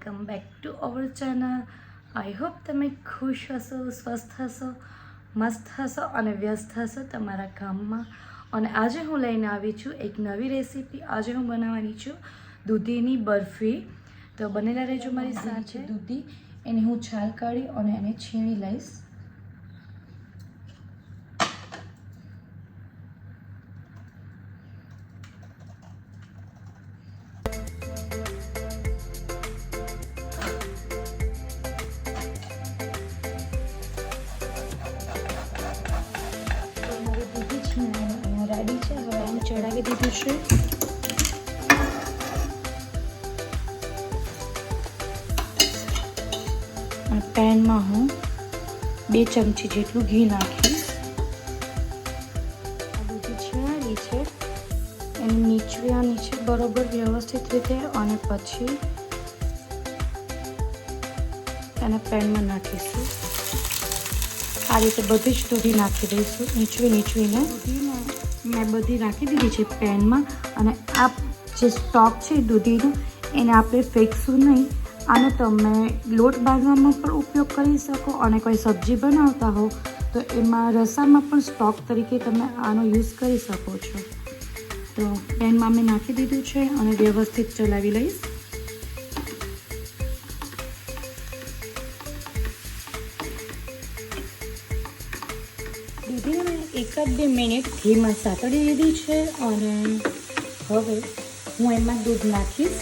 Welcome back to our channel. I hope તમે ખુશ હશો, સ્વસ્થ હશો, મસ્ત હશો અને વ્યસ્ત હશો તમારા કામમાં। અને આજે હું લઈને આવી છું એક નવી રેસીપી। આજે હું બનાવવાની છું દૂધીની બરફી। તો બનેલા રહેજો મારી સાથે। દૂધી એની હું છાલ કાઢી અને એને છીણી લઈશ। રેડી છે, હવે હું ચડાવી દીધું છે। અને પેનમાં હું 2 ચમચી જેટલું ઘી નાખીશ। આ દૂધી છીણાવી છે એને નીચવ્યાની છે બરોબર વ્યવસ્થિત રીતે, અને પછી એને પેનમાં નાખીશું। આ રીતે બધી જ દૂધી નાખી દઈશું, નીચવીને મેં બધી રાખી દીધી છે પેનમાં। અને આ જે સ્ટોક છે દૂધીનો એને આપણે ફેંકશું નહીં। આનો તમે લોટ બાંધવામાં પણ ઉપયોગ કરી શકો, અને કોઈ સબ્જી બનાવતા હો તો એમાં રસામાં પણ સ્ટોક તરીકે તમે આનો યુઝ કરી શકો છો। તો પેનમાં મેં નાખી દીધું છે અને વ્યવસ્થિત ચલાવી લઈશ। દૂધીને મેં 1-2 મિનિટ ઘીમાં સાતળી દીધી છે, અને હવે હું એમાં દૂધ નાખીશ।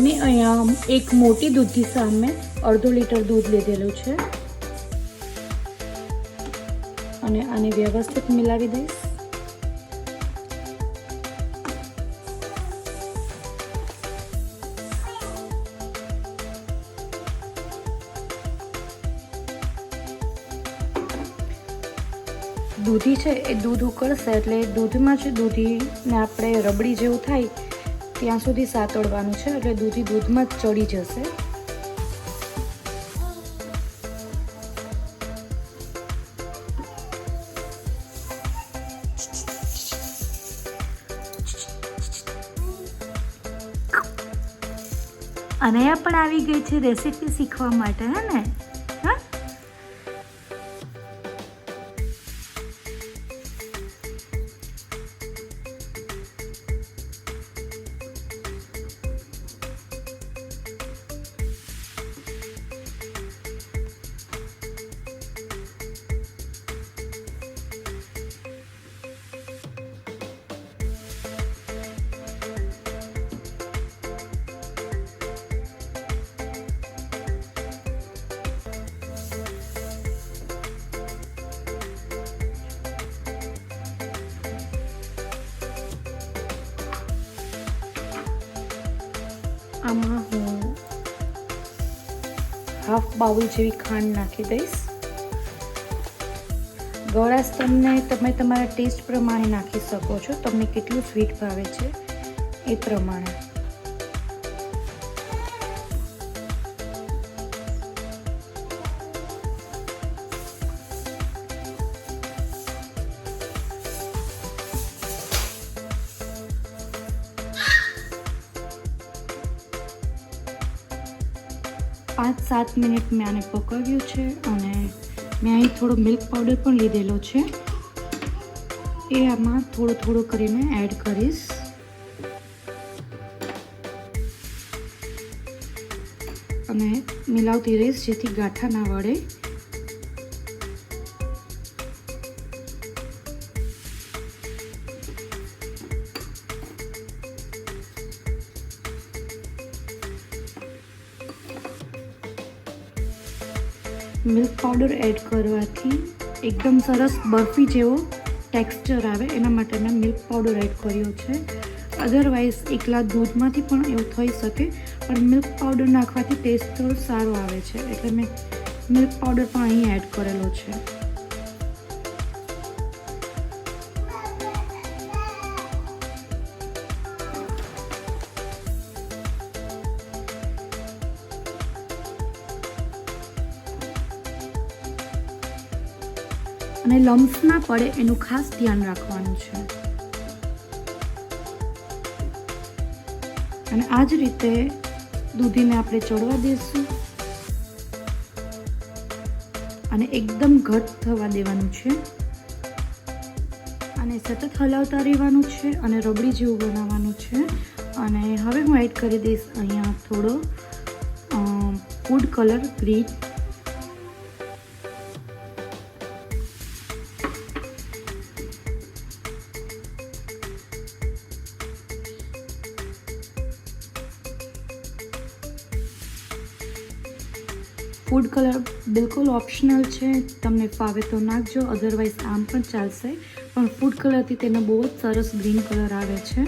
મેં અહીંયા એક મોટી દૂધી સામે 1/2 લીટર દૂધ લીધેલું છે, અને આને વ્યવસ્થિત મિલાવી દઈશ। દૂધી છે એ દૂધ ઉકળશે એટલે દૂધમાં જ દૂધીને આપણે રબડી જેવું થાય ત્યાં સુધી સાતળવાનું છે, એટલે દૂધી દૂધમાં જ ચડી જશે। અનયા પણ આવી ગઈ છે રેસીપી શીખવા માટે, હે ને? હા, આમાં હું 1/2 બાઉલ જેવી ખાંડ નાખી દઈશ। ગળાશ તમે તમારા ટેસ્ટ પ્રમાણે નાખી શકો છો, તમને કેટલું સ્વીટ ભાવે છે એ પ્રમાણે। પાંચ 7 મિનિટ મેં આને પકવ્યું છે, અને મેં અહીં થોડો મિલ્ક પાવડર પણ લીધેલો છે, એ આમાં થોડું કરીને એડ કરીશ। અને મિલાવતી રહીશ જેથી ગાંઠા ના વળે। મિલ્ક પાવડર એડ કરવાથી એકદમ સરસ બરફી જેવો ટેક્સચર આવે, એના માટે મેં મિલ્ક પાવડર એડ કર્યો છે। અધરવાઇઝ એકલા દૂધમાંથી પણ એવું થઈ શકે, પણ મિલ્ક પાવડર નાખવાથી ટેસ્ટ થોડો સારો આવે છે, એટલે મેં મિલ્ક પાવડર પણ અહીં એડ કરેલો છે। અને લમ્સ ના પડે એનું ખાસ ધ્યાન રાખવાનું છે. અને આ જ રીતે દૂધીને આપણે ચડવા દઈશું અને એકદમ ઘટ થવા દેવાનું છે અને સતત હલાવતા રહેવાનું છે અને રબડી જેવું બનાવવાનું છે. અને હવે હું એડ કરી દઈશ અહીંયા થોડો food colour green. Food colour બિલકુલ ઓપ્શનલ છે, તમને ફાવે તો નાખજો, અધરવાઇઝ આમ પણ ચાલશે. પણ ફૂડ કલરથી તેનો બહુ જ સરસ ગ્રીન કલર આવે છે.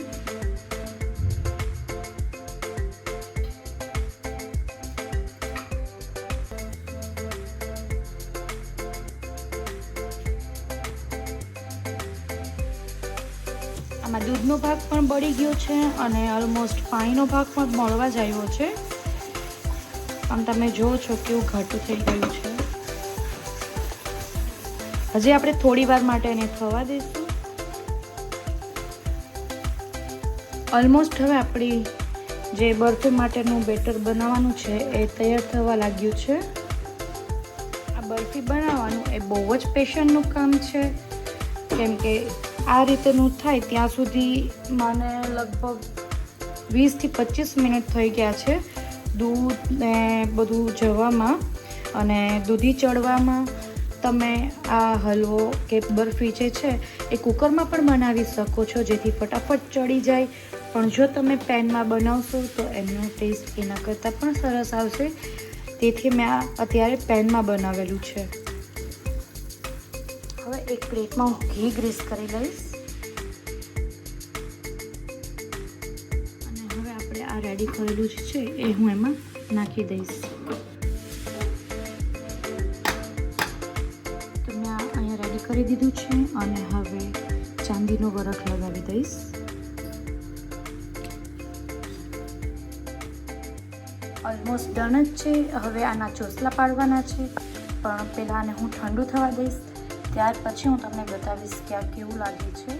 આમાં દૂધનો ભાગ પણ બળી ગયો છે અને ઓલમોસ્ટ પાણીનો ભાગ પણ મળવા જ આવ્યો છે. આમ તમે જુઓ છો કેવું ઘાટું થઈ ગયું છે. હજી આપણે થોડી વાર માટે એને થવા દઈશું. ઓલમોસ્ટ હવે આપણી જે બરફી માટેનું બેટર બનાવવાનું છે એ તૈયાર થવા લાગ્યું છે. આ બરફી બનાવવાનું એ બહુ જ પેશન્ટનું કામ છે, કેમ કે આ રીતેનું થાય ત્યાં સુધી મને લગભગ 20 થી 25 મિનિટ થઈ ગયા છે દૂધ ને બધું જવામાં અને દૂધી ચડવામાં. તમે આ હલવો કે બરફી જે છે એ કુકરમાં પણ બનાવી શકો છો જેથી ફટાફટ ચડી જાય. પણ જો તમે પેનમાં બનાવશો તો એનો ટેસ્ટ એના કરતાં પણ સરસ આવશે. તેથી મેં અત્યારે પેનમાં બનાવેલું છે. હવે એક પ્લેટમાં હું ઘી ગ્રીસ કરી લઈશ અને હવે આપણે આ રેડી કરેલું છે એ હું એમાં નાખી દઈશ. તો મેં અહીંયા રેડી કરી દીધું છે અને હવે ચાંદીનો વરખ લગાવી દઈશ. ઓલમોસ્ટ ડન જ છે. હવે આના ચોસલા પાડવાના છે, પણ પહેલાં આને હું ઠંડુ થવા દઈશ, ત્યાર પછી હું તમને બતાવીશ કે આ કેવું લાગે છે.